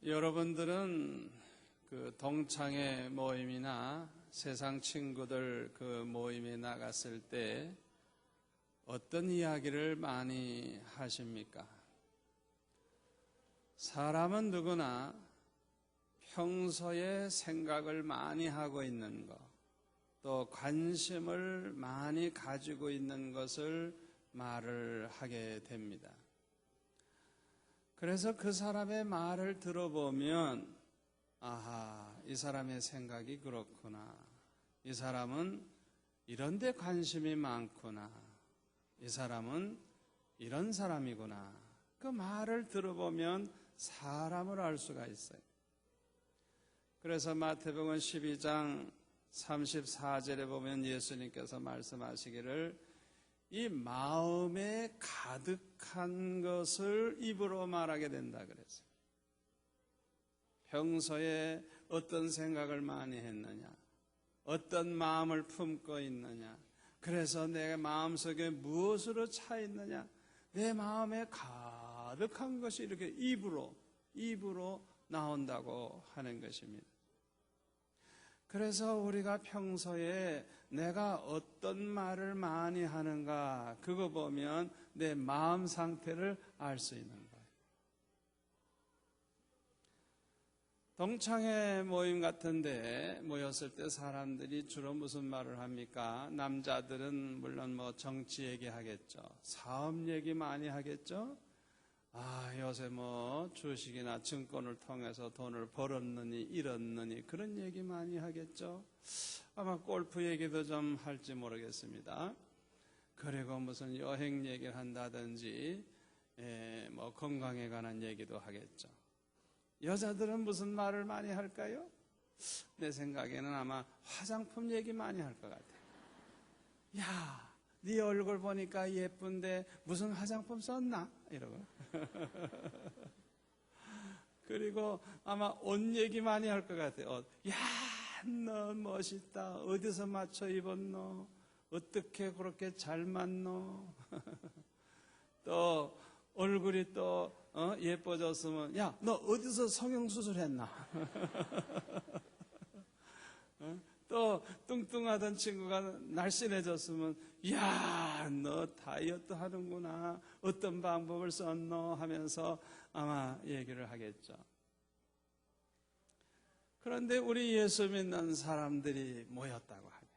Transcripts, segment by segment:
여러분들은 그 동창회 모임이나 세상 친구들 그 모임에 나갔을 때 어떤 이야기를 많이 하십니까? 사람은 누구나 평소에 생각을 많이 하고 있는 것, 또 관심을 많이 가지고 있는 것을 말을 하게 됩니다. 그래서 그 사람의 말을 들어보면 아하, 이 사람의 생각이 그렇구나. 이 사람은 이런 데 관심이 많구나. 이 사람은 이런 사람이구나. 그 말을 들어보면 사람을 알 수가 있어요. 그래서 마태복음 12장 34절에 보면 예수님께서 말씀하시기를 이 마음에 가득한 것을 입으로 말하게 된다 그랬어요. 평소에 어떤 생각을 많이 했느냐, 어떤 마음을 품고 있느냐, 그래서 내 마음속에 무엇으로 차 있느냐, 내 마음에 가득한 것이 이렇게 입으로 나온다고 하는 것입니다. 그래서 우리가 평소에 내가 어떤 말을 많이 하는가, 그거 보면 내 마음 상태를 알 수 있는 거예요. 동창회 모임 같은데 모였을 때 사람들이 주로 무슨 말을 합니까? 남자들은 물론 정치 얘기하겠죠. 사업 얘기 많이 하겠죠. 요새 주식이나 증권을 통해서 돈을 벌었느니 잃었느니 그런 얘기 많이 하겠죠. 아마 골프 얘기도 좀 할지 모르겠습니다. 그리고 무슨 여행 얘기를 한다든지 건강에 관한 얘기도 하겠죠. 여자들은 무슨 말을 많이 할까요? 내 생각에는 아마 화장품 얘기 많이 할 것 같아요. 야, 네 얼굴 보니까 예쁜데 무슨 화장품 썼나? 이러고. 그리고 아마 옷 얘기 많이 할 것 같아요. 야, 너 멋있다. 어디서 맞춰 입었노? 어떻게 그렇게 잘 맞노? 또 얼굴이 또 예뻐졌으면 야, 너 어디서 성형수술 했나? 또 뚱뚱하던 친구가 날씬해졌으면 야, 너 다이어트 하는구나. 어떤 방법을 썼노? 하면서 아마 얘기를 하겠죠. 그런데 우리 예수 믿는 사람들이 모였다고 하면,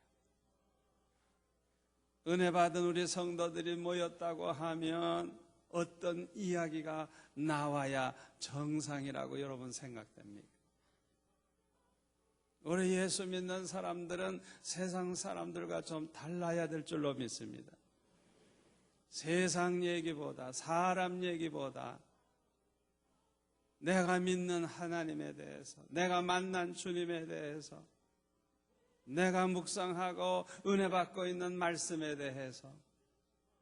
은혜 받은 우리 성도들이 모였다고 하면 어떤 이야기가 나와야 정상이라고 여러분 생각됩니까? 우리 예수 믿는 사람들은 세상 사람들과 좀 달라야 될 줄로 믿습니다. 세상 얘기보다, 사람 얘기보다 내가 믿는 하나님에 대해서, 내가 만난 주님에 대해서, 내가 묵상하고 은혜 받고 있는 말씀에 대해서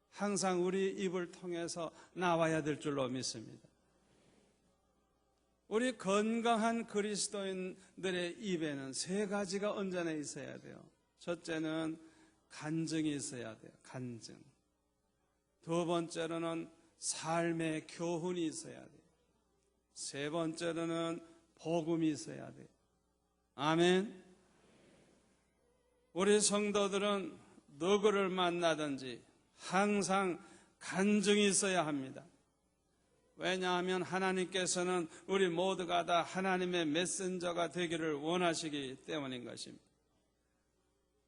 항상 우리 입을 통해서 나와야 될 줄로 믿습니다. 우리 건강한 그리스도인들의 입에는 세 가지가 언제나 있어야 돼요. 첫째는 간증이 있어야 돼요. 간증. 두 번째로는 삶의 교훈이 있어야 돼요. 세 번째로는 복음이 있어야 돼요. 아멘. 우리 성도들은 누구를 만나든지 항상 간증이 있어야 합니다. 왜냐하면 하나님께서는 우리 모두가 다 하나님의 메신저가 되기를 원하시기 때문인 것입니다.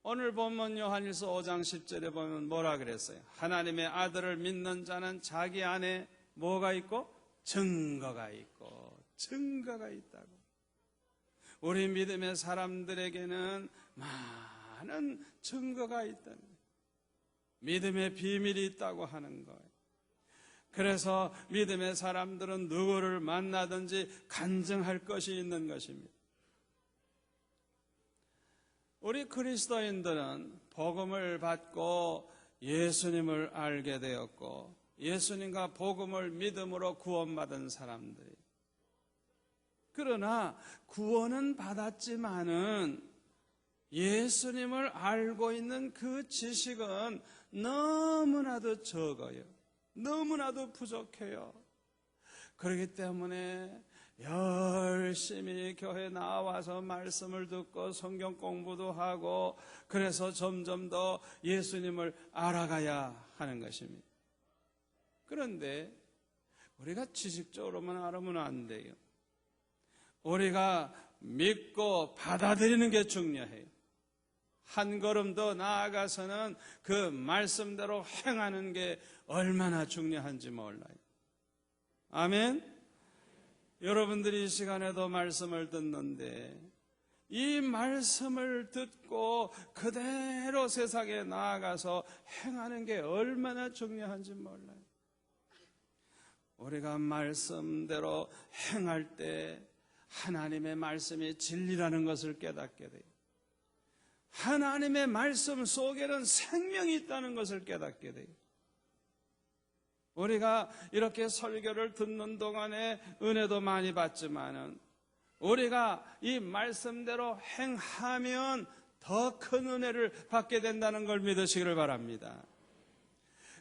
오늘 본문 요한일서 5장 10절에 보면 뭐라 그랬어요? 하나님의 아들을 믿는 자는 자기 안에 뭐가 있고? 증거가 있고 증거가 있다고. 우리 믿음의 사람들에게는 많은 증거가 있다는 거예요. 믿음의 비밀이 있다고 하는 거예요. 그래서 믿음의 사람들은 누구를 만나든지 간증할 것이 있는 것입니다. 우리 그리스도인들은 복음을 받고 예수님을 알게 되었고 예수님과 복음을 믿음으로 구원받은 사람들이, 그러나 구원은 받았지만은 예수님을 알고 있는 그 지식은 너무나도 적어요. 너무나도 부족해요. 그렇기 때문에 열심히 교회 나와서 말씀을 듣고 성경 공부도 하고 그래서 점점 더 예수님을 알아가야 하는 것입니다. 그런데 우리가 지식적으로만 알으면 안 돼요. 우리가 믿고 받아들이는 게 중요해요. 한 걸음 더 나아가서는 그 말씀대로 행하는 게 얼마나 중요한지 몰라요. 아멘. 여러분들이 이 시간에도 말씀을 듣는데 이 말씀을 듣고 그대로 세상에 나아가서 행하는 게 얼마나 중요한지 몰라요. 우리가 말씀대로 행할 때 하나님의 말씀이 진리라는 것을 깨닫게 돼요. 하나님의 말씀 속에는 생명이 있다는 것을 깨닫게 돼요. 우리가 이렇게 설교를 듣는 동안에 은혜도 많이 받지만은 우리가 이 말씀대로 행하면 더 큰 은혜를 받게 된다는 걸 믿으시기를 바랍니다.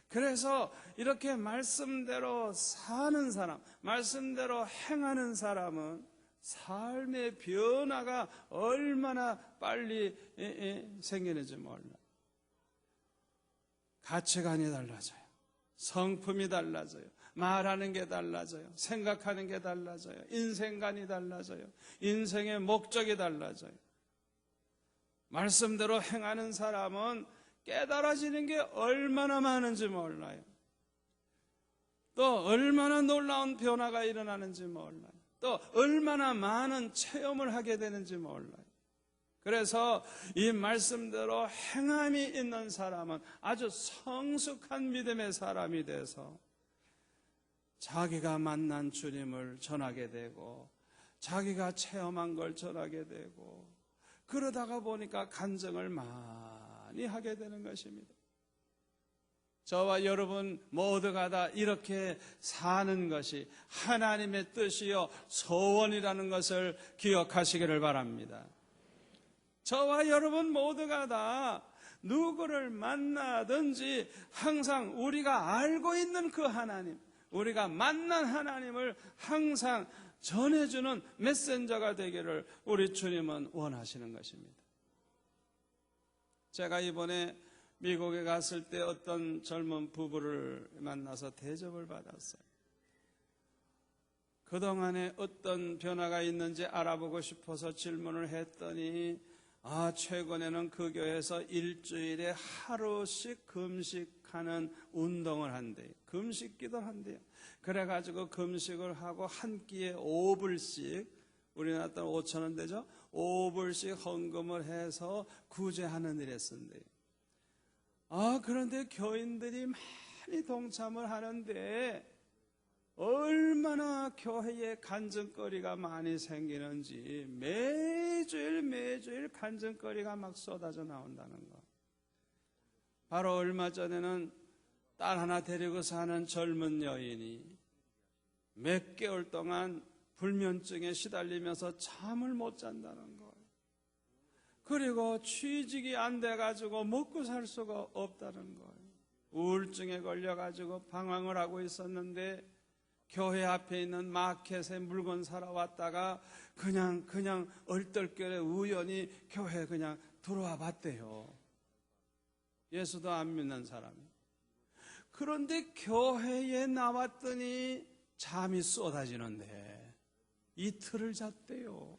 그래서 이렇게 말씀대로 사는 사람, 말씀대로 행하는 사람은 삶의 변화가 얼마나 빨리 생기는지 몰라. 가치관이 달라져요. 성품이 달라져요. 말하는 게 달라져요. 생각하는 게 달라져요. 인생관이 달라져요. 인생의 목적이 달라져요. 말씀대로 행하는 사람은 깨달아지는 게 얼마나 많은지 몰라요. 또 얼마나 놀라운 변화가 일어나는지 몰라요. 또 얼마나 많은 체험을 하게 되는지 몰라요. 그래서 이 말씀대로 행함이 있는 사람은 아주 성숙한 믿음의 사람이 돼서 자기가 만난 주님을 전하게 되고 자기가 체험한 걸 전하게 되고 그러다가 보니까 간증을 많이 하게 되는 것입니다. 저와 여러분 모두가 다 이렇게 사는 것이 하나님의 뜻이요 소원이라는 것을 기억하시기를 바랍니다. 저와 여러분 모두가 다 누구를 만나든지 항상 우리가 알고 있는 그 하나님, 우리가 만난 하나님을 항상 전해주는 메신저가 되기를 우리 주님은 원하시는 것입니다. 제가 이번에 미국에 갔을 때 어떤 젊은 부부를 만나서 대접을 받았어요. 그동안에 어떤 변화가 있는지 알아보고 싶어서 질문을 했더니 최근에는 그 교회에서 일주일에 하루씩 금식하는 운동을 한대요. 금식 기도를 한대요. 그래가지고 금식을 하고 한 끼에 5불씩, 우리나라 돈 5,000원 되죠? 5불씩 헌금을 해서 구제하는 일에 쓴대요. 그런데 교인들이 많이 동참을 하는데 얼마나 교회에 간증거리가 많이 생기는지 매주일 간증거리가 막 쏟아져 나온다는 거. 바로 얼마 전에는 딸 하나 데리고 사는 젊은 여인이 몇 개월 동안 불면증에 시달리면서 잠을 못 잔다는 거예요. 그리고 취직이 안 돼가지고 먹고 살 수가 없다는 거예요. 우울증에 걸려가지고 방황을 하고 있었는데 교회 앞에 있는 마켓에 물건 사러 왔다가 그냥 얼떨결에 우연히 교회에 그냥 들어와 봤대요. 예수도 안 믿는 사람이. 그런데 교회에 나왔더니 잠이 쏟아지는데 이틀을 잤대요.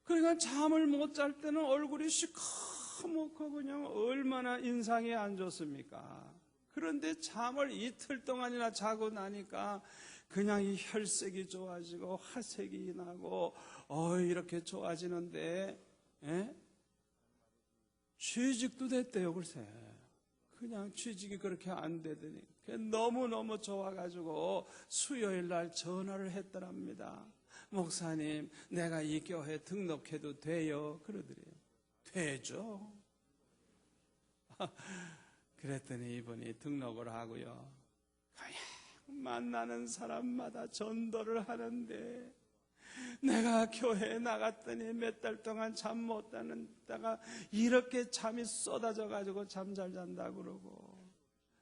그러니까 잠을 못 잘 때는 얼굴이 시커멓고 그냥 얼마나 인상이 안 좋습니까? 그런데 잠을 이틀 동안이나 자고 나니까 그냥 이 혈색이 좋아지고 화색이 나고 이렇게 좋아지는데 취직도 됐대요. 글쎄 그냥 취직이 그렇게 안 되더니 너무너무 좋아가지고 수요일 날 전화를 했더랍니다. 목사님 내가 이 교회 등록해도 돼요? 그러더래요. 되죠. 그랬더니 이분이 등록을 하고요. 그냥 만나는 사람마다 전도를 하는데 내가 교회에 나갔더니 몇 달 동안 잠 못 자다가 이렇게 잠이 쏟아져 가지고 잠 잘 잔다 그러고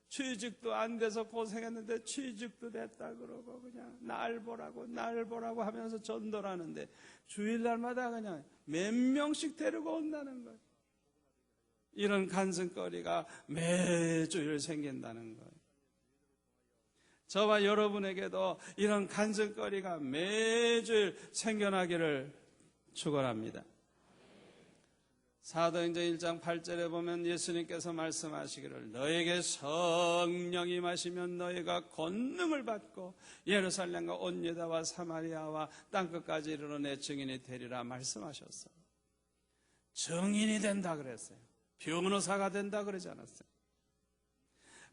취직도 안 돼서 고생했는데 취직도 됐다 그러고 그냥 날 보라고 하면서 전도를 하는데 주일날마다 그냥 몇 명씩 데리고 온다는 거예요. 이런 간증거리가 매주일 생긴다는 거예요. 저와 여러분에게도 이런 간증거리가 매주일 생겨나기를 축원합니다. 사도행전 1장 8절에 보면 예수님께서 말씀하시기를 너에게 성령이 임하시면 너희가 권능을 받고 예루살렘과 온 유다와 사마리아와 땅끝까지 이르러 내 증인이 되리라 말씀하셨어요. 증인이 된다 그랬어요. 변호사가 된다 그러지 않았어요.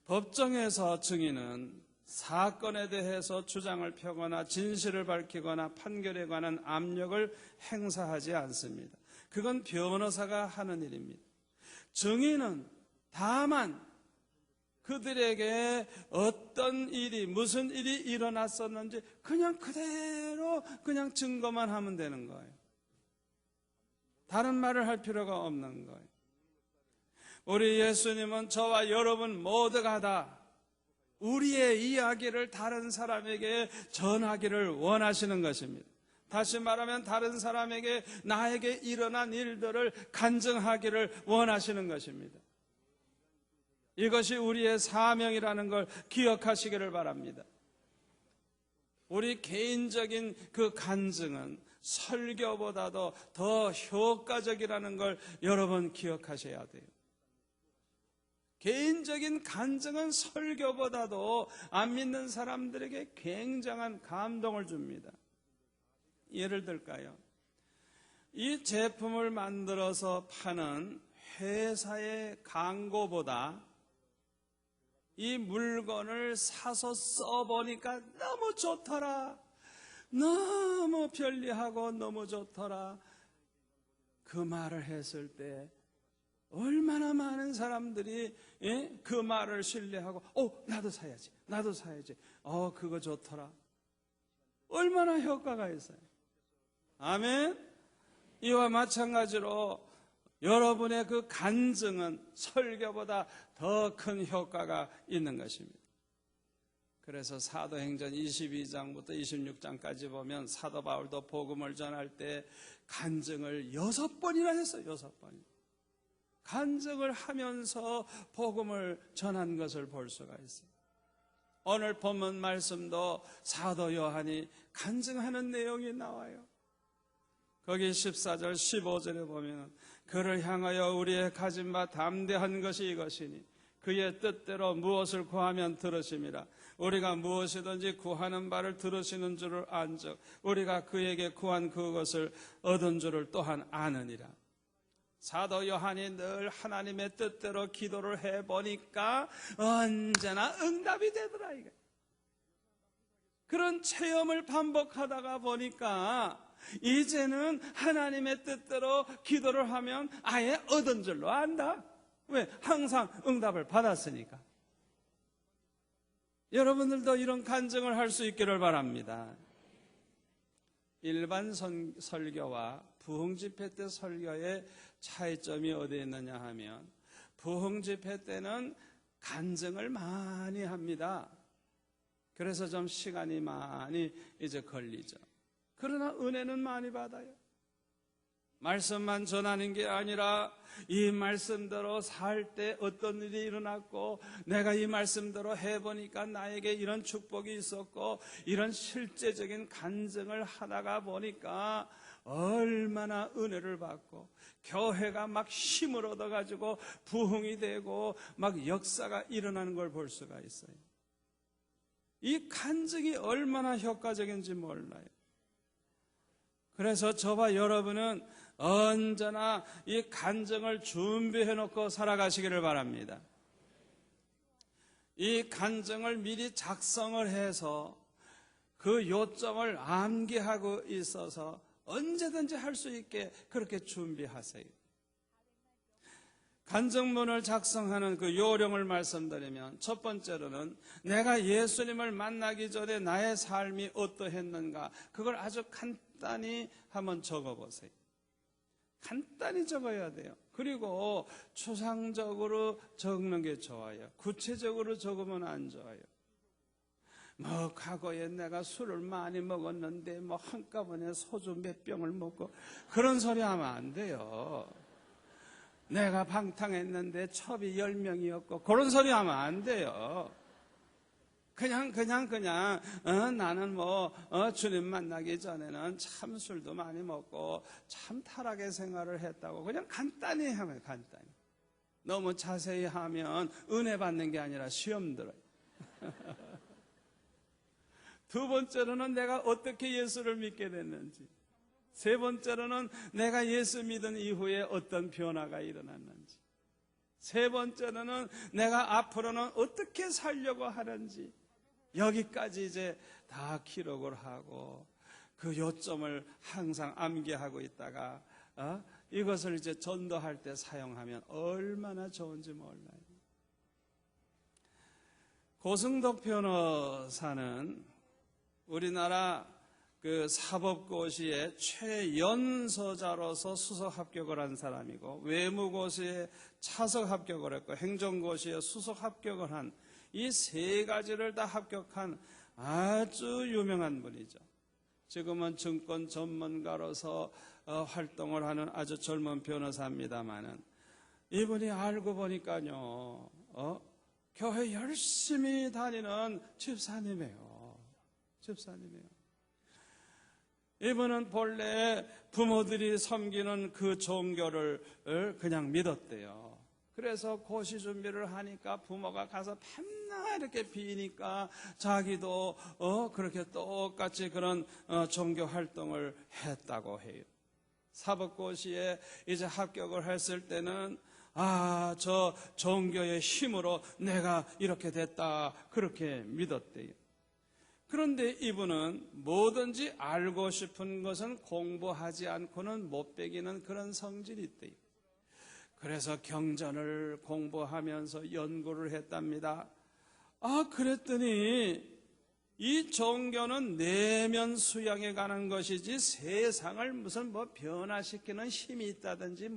법정에서 증인은 사건에 대해서 주장을 펴거나 진실을 밝히거나 판결에 관한 압력을 행사하지 않습니다. 그건 변호사가 하는 일입니다. 증인은 다만 그들에게 어떤 일이 무슨 일이 일어났었는지 그냥 그대로 그냥 증거만 하면 되는 거예요. 다른 말을 할 필요가 없는 거예요. 우리 예수님은 저와 여러분 모두가 다 우리의 이야기를 다른 사람에게 전하기를 원하시는 것입니다. 다시 말하면 다른 사람에게 나에게 일어난 일들을 간증하기를 원하시는 것입니다. 이것이 우리의 사명이라는 걸 기억하시기를 바랍니다. 우리 개인적인 그 간증은 설교보다도 더 효과적이라는 걸 여러분 기억하셔야 돼요. 개인적인 간증은 설교보다도 안 믿는 사람들에게 굉장한 감동을 줍니다. 예를 들까요? 이 제품을 만들어서 파는 회사의 광고보다 이 물건을 사서 써보니까 너무 좋더라, 너무 편리하고 너무 좋더라, 그 말을 했을 때 얼마나 많은 사람들이 그 말을 신뢰하고 나도 사야지 그거 좋더라, 얼마나 효과가 있어요. 아멘. 이와 마찬가지로 여러분의 그 간증은 설교보다 더 큰 효과가 있는 것입니다. 그래서 사도행전 22장부터 26장까지 보면 사도 바울도 복음을 전할 때 간증을 6번이나 했어요. 6번. 간증을 하면서 복음을 전한 것을 볼 수가 있어요. 오늘 본문 말씀도 사도 요한이 간증하는 내용이 나와요. 거기 14절 15절에 보면 그를 향하여 우리의 가진 바 담대한 것이 이것이니 그의 뜻대로 무엇을 구하면 들으심이라. 우리가 무엇이든지 구하는 바를 들으시는 줄을 안즉 우리가 그에게 구한 그것을 얻은 줄을 또한 아느니라. 사도 요한이 늘 하나님의 뜻대로 기도를 해보니까 언제나 응답이 되더라. 이게. 그런 체험을 반복하다가 보니까 이제는 하나님의 뜻대로 기도를 하면 아예 얻은 줄로 안다. 왜? 항상 응답을 받았으니까. 여러분들도 이런 간증을 할 수 있기를 바랍니다. 일반 설교와 부흥집회 때 설교의 차이점이 어디에 있느냐 하면 부흥집회 때는 간증을 많이 합니다. 그래서 좀 시간이 많이 이제 걸리죠. 그러나 은혜는 많이 받아요. 말씀만 전하는 게 아니라 이 말씀대로 살 때 어떤 일이 일어났고 내가 이 말씀대로 해보니까 나에게 이런 축복이 있었고 이런 실제적인 간증을 하다가 보니까 얼마나 은혜를 받고 교회가 막 힘을 얻어가지고 부흥이 되고 막 역사가 일어나는 걸 볼 수가 있어요. 이 간증이 얼마나 효과적인지 몰라요. 그래서 저와 여러분은 언제나 이 간증을 준비해 놓고 살아가시기를 바랍니다. 이 간증을 미리 작성을 해서 그 요점을 암기하고 있어서 언제든지 할 수 있게 그렇게 준비하세요. 간증문을 작성하는 그 요령을 말씀드리면 첫 번째로는 내가 예수님을 만나기 전에 나의 삶이 어떠했는가 그걸 아주 간단히 한번 적어보세요. 간단히 적어야 돼요. 그리고 추상적으로 적는 게 좋아요. 구체적으로 적으면 안 좋아요. 뭐 과거에 내가 술을 많이 먹었는데 뭐 한꺼번에 소주 몇 병을 먹고 그런 소리 하면 안 돼요. 내가 방탕했는데 첩이 10명이었고 그런 소리 하면 안 돼요. 그냥 나는 주님 만나기 전에는 참 술도 많이 먹고 참 타락의 생활을 했다고 그냥 간단히 하면 간단히. 너무 자세히 하면 은혜 받는 게 아니라 시험 들어요. 두 번째로는 내가 어떻게 예수를 믿게 됐는지, 세 번째로는 내가 예수 믿은 이후에 어떤 변화가 일어났는지, 세 번째로는 내가 앞으로는 어떻게 살려고 하는지, 여기까지 이제 다 기록을 하고 그 요점을 항상 암기하고 있다가 이것을 이제 전도할 때 사용하면 얼마나 좋은지 몰라요. 고승덕 변호사는 우리나라 그 사법고시의 최연소자로서 수석 합격을 한 사람이고, 외무고시에 차석 합격을 했고, 행정고시에 수석 합격을 한 이 세 가지를 다 합격한 아주 유명한 분이죠. 지금은 증권 전문가로서 활동을 하는 아주 젊은 변호사입니다만은, 이분이 알고 보니까요, 교회 열심히 다니는 집사님이에요. 이분은 본래 부모들이 섬기는 그 종교를 그냥 믿었대요. 그래서 고시 준비를 하니까 부모가 가서 밤낮 이렇게 비니까 자기도 그렇게 똑같이 그런 종교 활동을 했다고 해요. 사법고시에 이제 합격을 했을 때는 저 종교의 힘으로 내가 이렇게 됐다 그렇게 믿었대요. 그런데 이분은 뭐든지 알고 싶은 것은 공부하지 않고는 못 배기는 그런 성질이 있대요. 그래서 경전을 공부하면서 연구를 했답니다. 그랬더니 이 종교는 내면 수양에 가는 것이지 세상을 무슨 변화시키는 힘이 있다든지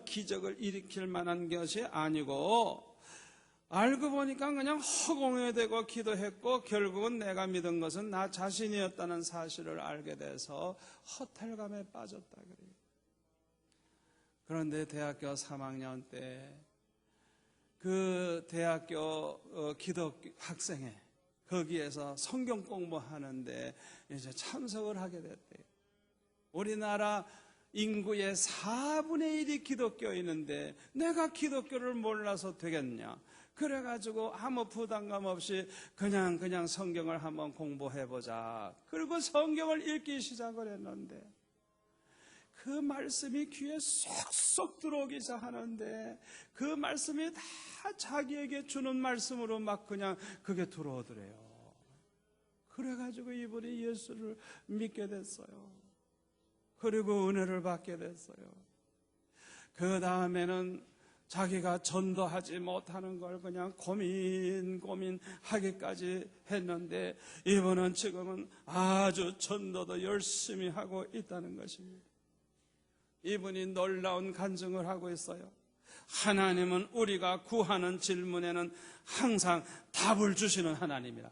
기적을 일으킬 만한 것이 아니고, 알고 보니까 그냥 허공에 대고 기도했고 결국은 내가 믿은 것은 나 자신이었다는 사실을 알게 돼서 허탈감에 빠졌다 그래요. 그런데 대학교 3학년 때 그 대학교 기독교 학생회 거기에서 성경 공부하는데 이제 참석을 하게 됐대요. 우리나라 인구의 4분의 1이 기독교인인데 내가 기독교를 몰라서 되겠냐? 그래가지고 아무 부담감 없이 그냥 성경을 한번 공부해보자. 그리고 성경을 읽기 시작을 했는데 그 말씀이 귀에 쏙쏙 들어오기 시작하는데 그 말씀이 다 자기에게 주는 말씀으로 막 그냥 그게 들어오더래요. 그래가지고 이분이 예수를 믿게 됐어요. 그리고 은혜를 받게 됐어요. 그 다음에는 자기가 전도하지 못하는 걸 그냥 고민하기까지 했는데, 이분은 지금은 아주 전도도 열심히 하고 있다는 것입니다. 이분이 놀라운 간증을 하고 있어요. 하나님은 우리가 구하는 질문에는 항상 답을 주시는 하나님이라.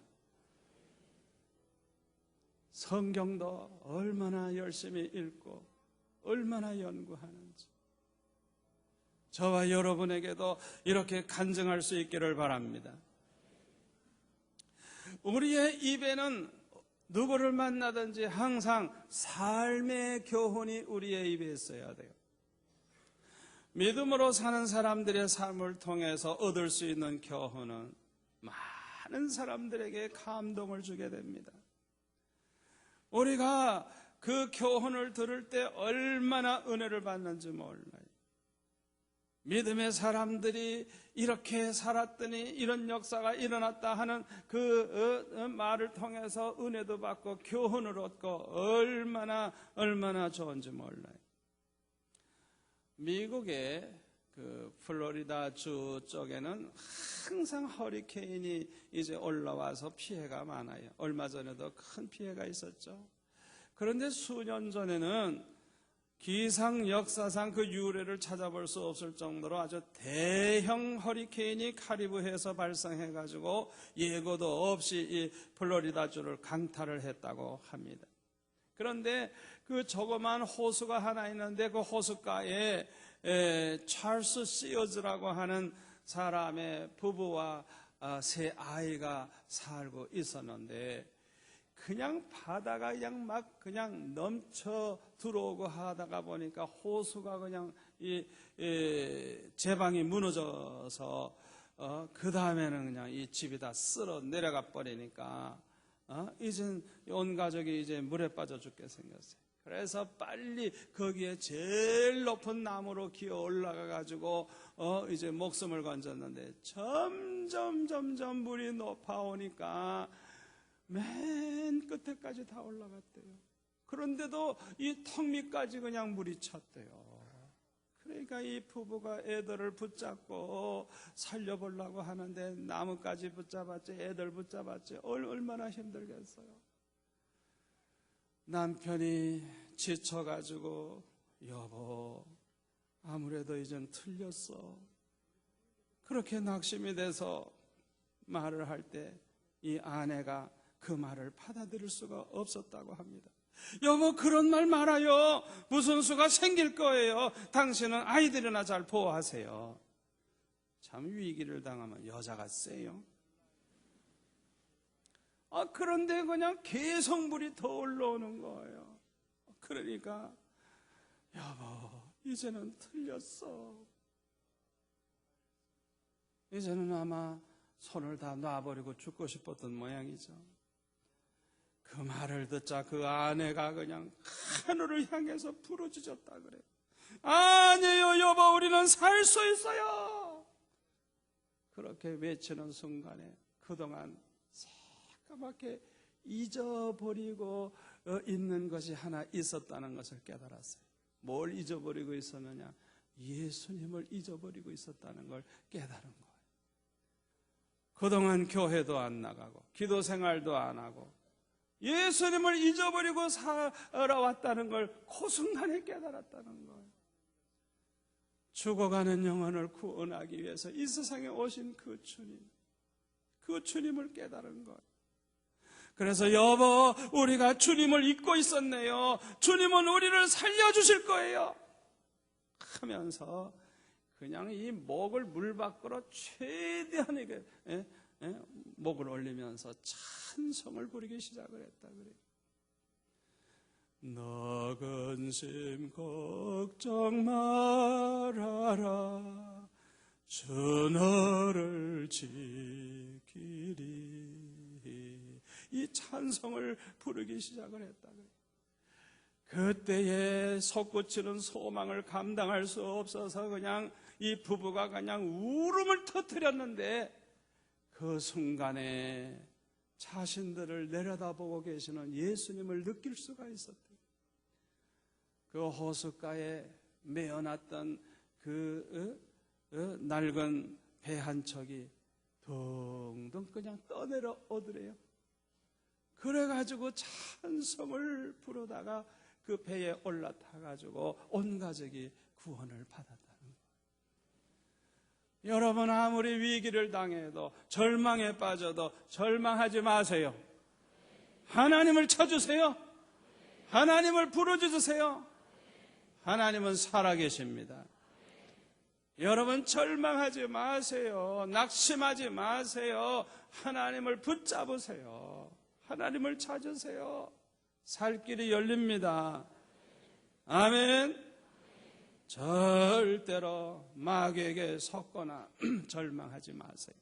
성경도 얼마나 열심히 읽고 얼마나 연구하는지 저와 여러분에게도 이렇게 간증할 수 있기를 바랍니다. 우리의 입에는 누구를 만나든지 항상 삶의 교훈이 우리의 입에 있어야 돼요. 믿음으로 사는 사람들의 삶을 통해서 얻을 수 있는 교훈은 많은 사람들에게 감동을 주게 됩니다. 우리가 그 교훈을 들을 때 얼마나 은혜를 받는지 몰라요. 믿음의 사람들이 이렇게 살았더니 이런 역사가 일어났다 하는 그 말을 통해서 은혜도 받고 교훈을 얻고 얼마나 좋은지 몰라요. 미국의 그 플로리다 주 쪽에는 항상 허리케인이 이제 올라와서 피해가 많아요. 얼마 전에도 큰 피해가 있었죠. 그런데 수년 전에는 기상 역사상 그 유래를 찾아볼 수 없을 정도로 아주 대형 허리케인이 카리브해에서 발생해가지고 예고도 없이 이 플로리다주를 강타를 했다고 합니다. 그런데 그 조그만 호수가 하나 있는데 그 호숫가에 찰스 시어즈라고 하는 사람의 부부와 세 아이가 살고 있었는데 그냥 바다가 그냥 막 그냥 넘쳐 들어오고 하다가 보니까 호수가 그냥 이 제방이 무너져서 그 다음에는 그냥 이 집이 다 쓸어 내려가 버리니까 이젠 온 가족이 이제 물에 빠져 죽게 생겼어요. 그래서 빨리 거기에 제일 높은 나무로 기어 올라가 가지고 이제 목숨을 건졌는데 점점 물이 높아오니까 맨 끝에까지 다 올라갔대요. 그런데도 이 턱 밑까지 그냥 물이 찼대요. 그러니까 이 부부가 애들을 붙잡고 살려보려고 하는데 나무까지 붙잡았지 애들 붙잡았지 얼마나 힘들겠어요. 남편이 지쳐가지고 여보 아무래도 이젠 틀렸어. 그렇게 낙심이 돼서 말을 할 때 이 아내가 그 말을 받아들일 수가 없었다고 합니다. 여보 그런 말 말아요. 무슨 수가 생길 거예요. 당신은 아이들이나 잘 보호하세요. 참 위기를 당하면 여자가 세요. 그런데 그냥 계속 물이 더 올라오는 거예요. 그러니까 여보 이제는 틀렸어. 이제는 아마 손을 다 놔버리고 죽고 싶었던 모양이죠. 그 말을 듣자 그 아내가 그냥 하늘을 향해서 부르짖었다 그래요. 아니에요 여보 우리는 살 수 있어요. 그렇게 외치는 순간에 그동안 새까맣게 잊어버리고 있는 것이 하나 있었다는 것을 깨달았어요. 뭘 잊어버리고 있었느냐? 예수님을 잊어버리고 있었다는 걸 깨달은 거예요. 그동안 교회도 안 나가고 기도 생활도 안 하고 예수님을 잊어버리고 살아왔다는 걸 그 순간에 깨달았다는 거예요. 죽어가는 영혼을 구원하기 위해서 이 세상에 오신 그 주님을 깨달은 거예요. 그래서 여보 우리가 주님을 잊고 있었네요. 주님은 우리를 살려주실 거예요 하면서 그냥 이 목을 물 밖으로 최대한에게 목을 올리면서 찬송을 부르기 시작을 했다 그래요. 너 근심 걱정 말아라 주 너를 지키리. 이 찬송을 부르기 시작을 했다 그래요. 그때에 솟구치는 소망을 감당할 수 없어서 그냥 이 부부가 그냥 울음을 터뜨렸는데 그 순간에 자신들을 내려다보고 계시는 예수님을 느낄 수가 있었대요. 그 호숫가에 메어놨던 그 낡은 배 한 척이 둥둥 그냥 떠내려 오더래요. 그래가지고 찬송을 부르다가 그 배에 올라타가지고 온 가족이 구원을 받았다는 거예요. 여러분 아무리 위기를 당해도 절망에 빠져도 절망하지 마세요. 하나님을 찾으세요. 하나님을 부르짖으세요. 하나님은 살아계십니다. 여러분 절망하지 마세요. 낙심하지 마세요. 하나님을 붙잡으세요. 하나님을 찾으세요. 살 길이 열립니다. 아멘. 절대로 마귀에게 속거나 절망하지 마세요.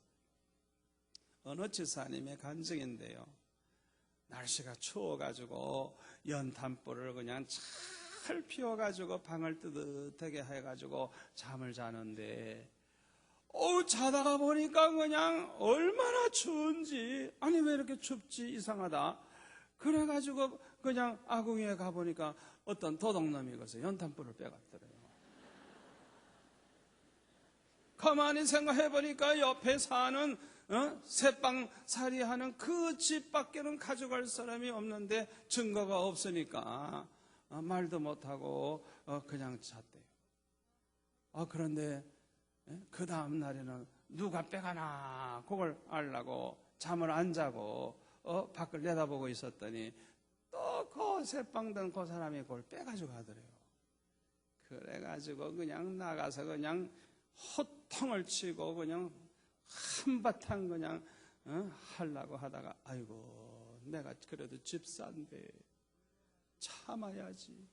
어느 지사님의 간증인데요. 날씨가 추워가지고 연탄불을 그냥 잘 피워가지고 방을 뜨뜻하게 해가지고 잠을 자는데 자다가 보니까 그냥 얼마나 추운지 아니 왜 이렇게 춥지 이상하다. 그래가지고 그냥 아궁이에 가보니까 어떤 도둑놈이 거기서 연탄불을 빼갔더래요. 가만히 생각해보니까 옆에 사는 새빵살이하는 그 집 밖에는 가져갈 사람이 없는데 증거가 없으니까 말도 못하고 그냥 잤대요. 그런데 그 다음 날에는 누가 빼가나 그걸 알라고 잠을 안 자고 밖을 내다보고 있었더니 또 그 새빵 든 그 사람이 그걸 빼가지고 가더래요. 그래가지고 그냥 나가서 그냥 호통을 치고 그냥 한바탕 그냥 하려고 하다가 아이고 내가 그래도 집사인데 참아야지.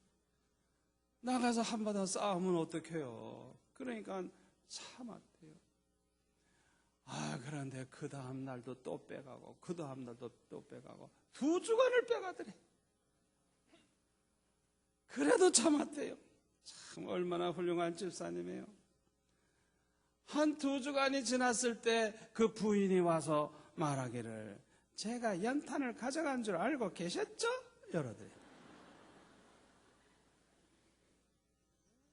나가서 한바탕 싸우면 어떡해요. 그러니까 참았대요. 그런데 그 다음 날도 또 빼가고 그 다음 날도 또 빼가고 2주간을 빼가더래. 그래도 참았대요. 참 얼마나 훌륭한 집사님이에요. 한 2주간이 지났을 때 그 부인이 와서 말하기를 제가 연탄을 가져간 줄 알고 계셨죠? 여러들.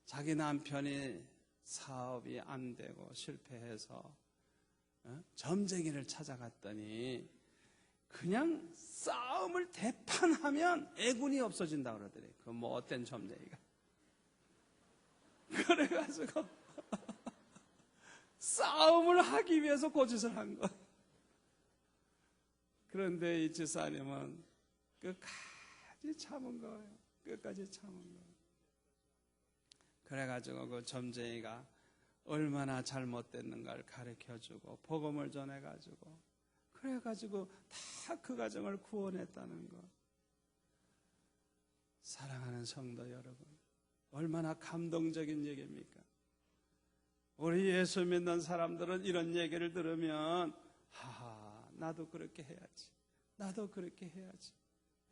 자기 남편이 사업이 안 되고 실패해서 점쟁이를 찾아갔더니 그냥 싸움을 대판하면 애군이 없어진다 그러더래. 그 못된 점쟁이가. 그래가지고 싸움을 하기 위해서 고짓을 한 거. 그런데 이 집사님은 끝까지 참은 거예요. 끝까지 참은 거예요. 그래가지고 그 점쟁이가 얼마나 잘못됐는가를 가르쳐주고 복음을 전해가지고 그래가지고 다 그 가정을 구원했다는 것. 사랑하는 성도 여러분, 얼마나 감동적인 얘기입니까? 우리 예수 믿는 사람들은 이런 얘기를 들으면 나도 그렇게 해야지. 나도 그렇게 해야지.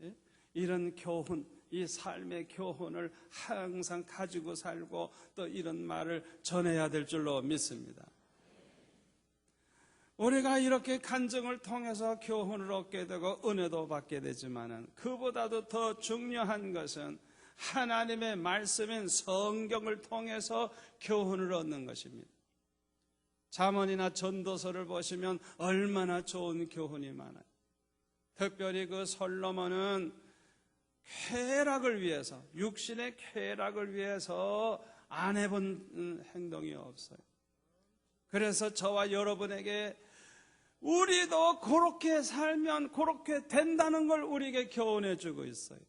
예? 이런 교훈, 이 삶의 교훈을 항상 가지고 살고 또 이런 말을 전해야 될 줄로 믿습니다. 우리가 이렇게 간증을 통해서 교훈을 얻게 되고 은혜도 받게 되지만은 그보다도 더 중요한 것은 하나님의 말씀인 성경을 통해서 교훈을 얻는 것입니다. 잠언이나 전도서를 보시면 얼마나 좋은 교훈이 많아요. 특별히 그 솔로몬은 쾌락을 위해서, 육신의 쾌락을 위해서 안 해본 행동이 없어요. 그래서 저와 여러분에게 우리도 그렇게 살면 그렇게 된다는 걸 우리에게 교훈해 주고 있어요.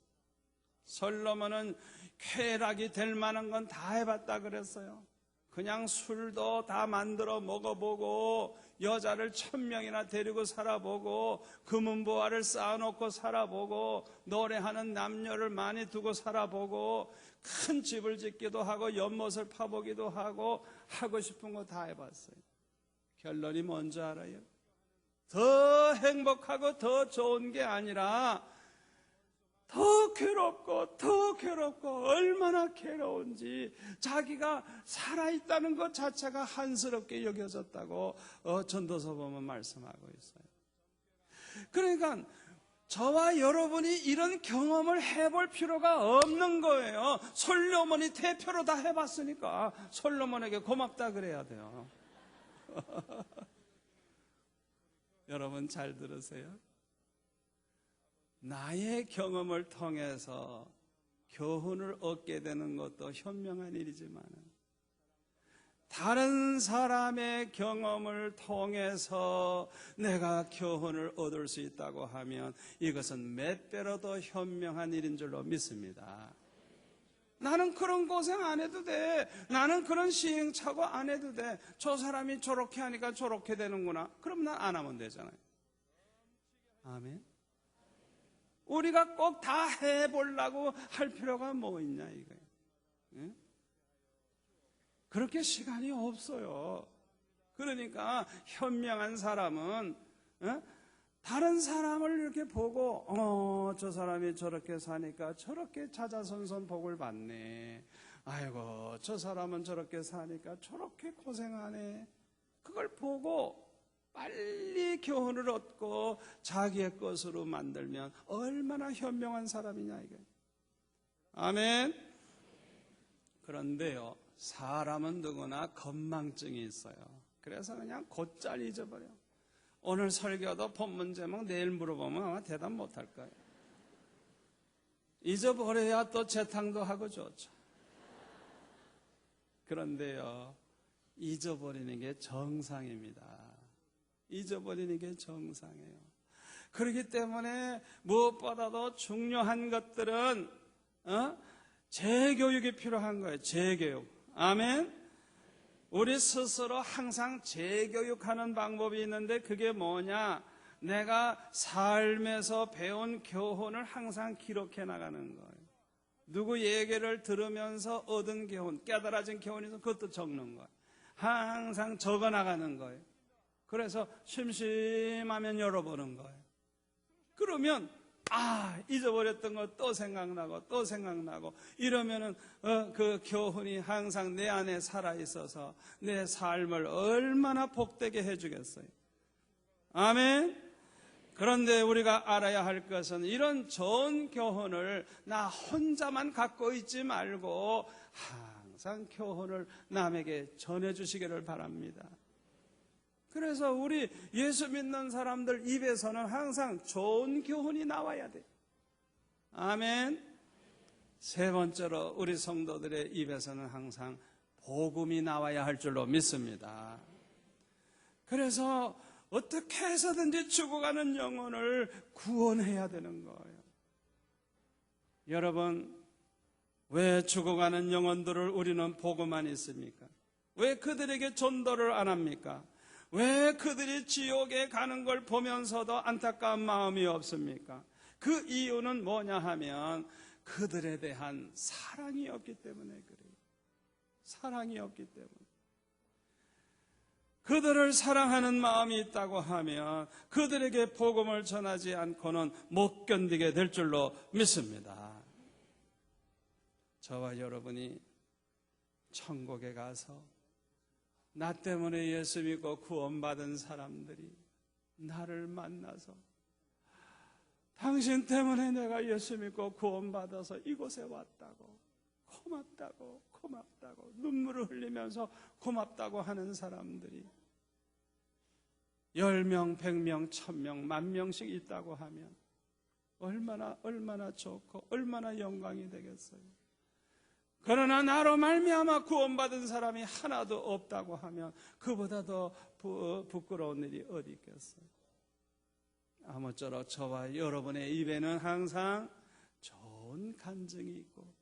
솔로몬은 쾌락이 될 만한 건 다 해봤다 그랬어요. 그냥 술도 다 만들어 먹어보고 여자를 1000명이나 데리고 살아보고 금은보화를 쌓아놓고 살아보고 노래하는 남녀를 많이 두고 살아보고 큰 집을 짓기도 하고 연못을 파보기도 하고 하고 싶은 거 다 해봤어요. 결론이 뭔지 알아요? 더 행복하고 더 좋은 게 아니라 더 괴롭고 얼마나 괴로운지 자기가 살아있다는 것 자체가 한스럽게 여겨졌다고 전도서 보면 말씀하고 있어요. 그러니까 저와 여러분이 이런 경험을 해볼 필요가 없는 거예요. 솔로몬이 대표로 다 해봤으니까 솔로몬에게 고맙다 그래야 돼요. 여러분 잘 들으세요. 나의 경험을 통해서 교훈을 얻게 되는 것도 현명한 일이지만 다른 사람의 경험을 통해서 내가 교훈을 얻을 수 있다고 하면 이것은 몇 배로 더 현명한 일인 줄로 믿습니다. 나는 그런 고생 안 해도 돼. 나는 그런 시행착오 안 해도 돼. 저 사람이 저렇게 하니까 저렇게 되는구나. 그럼 난 안 하면 되잖아요. 아멘. 우리가 꼭 다 해보려고 할 필요가 뭐 있냐 이거예요. 예? 그렇게 시간이 없어요. 그러니까 현명한 사람은 다른 사람을 이렇게 보고 저 사람이 저렇게 사니까 저렇게 자자손손 복을 받네. 아이고 저 사람은 저렇게 사니까 저렇게 고생하네. 그걸 보고 빨리 교훈을 얻고 자기의 것으로 만들면 얼마나 현명한 사람이냐 이거예요. 아멘. 그런데요, 사람은 누구나 건망증이 있어요. 그래서 그냥 곧잘 잊어버려. 오늘 설교도 본문 제목 내일 물어보면 아마 대답 못할 거예요. 잊어버려야 또 재탕도 하고 좋죠. 그런데요, 잊어버리는 게 정상입니다. 잊어버리는 게 정상이에요. 그렇기 때문에 무엇보다도 중요한 것들은 재교육이 필요한 거예요. 재교육. 아멘. 우리 스스로 항상 재교육하는 방법이 있는데 그게 뭐냐? 내가 삶에서 배운 교훈을 항상 기록해 나가는 거예요. 누구 얘기를 들으면서 얻은 교훈, 깨달아진 교훈이 있으면 그것도 적는 거예요. 항상 적어 나가는 거예요. 그래서 심심하면 열어보는 거예요. 그러면 잊어버렸던 거 또 생각나고 또 생각나고 이러면은 그 교훈이 항상 내 안에 살아있어서 내 삶을 얼마나 복되게 해주겠어요. 아멘. 그런데 우리가 알아야 할 것은 이런 좋은 교훈을 나 혼자만 갖고 있지 말고 항상 교훈을 남에게 전해주시기를 바랍니다. 그래서 우리 예수 믿는 사람들 입에서는 항상 좋은 교훈이 나와야 돼. 아멘. 세 번째로 우리 성도들의 입에서는 항상 복음이 나와야 할 줄로 믿습니다. 그래서 어떻게 해서든지 죽어가는 영혼을 구원해야 되는 거예요. 여러분, 왜 죽어가는 영혼들을 우리는 보고만 있습니까? 왜 그들에게 전도를 안 합니까? 왜 그들이 지옥에 가는 걸 보면서도 안타까운 마음이 없습니까? 그 이유는 뭐냐 하면 그들에 대한 사랑이 없기 때문에 그래요. 사랑이 없기 때문에. 그들을 사랑하는 마음이 있다고 하면 그들에게 복음을 전하지 않고는 못 견디게 될 줄로 믿습니다. 저와 여러분이 천국에 가서 나 때문에 예수 믿고 구원받은 사람들이 나를 만나서 당신 때문에 내가 예수 믿고 구원받아서 이곳에 왔다고 고맙다고 눈물을 흘리면서 고맙다고 하는 사람들이 10명, 100명, 1000명, 10,000명씩 있다고 하면 얼마나 좋고 얼마나 영광이 되겠어요. 그러나 나로 말미암아 구원받은 사람이 하나도 없다고 하면 그보다 더 부끄러운 일이 어디 있겠어요. 아무쪼록 저와 여러분의 입에는 항상 좋은 간증이 있고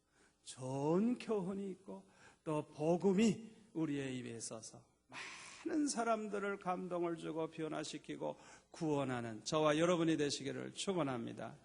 좋은 교훈이 있고 또 복음이 우리의 입에 있어서 많은 사람들을 감동을 주고 변화시키고 구원하는 저와 여러분이 되시기를 축원합니다.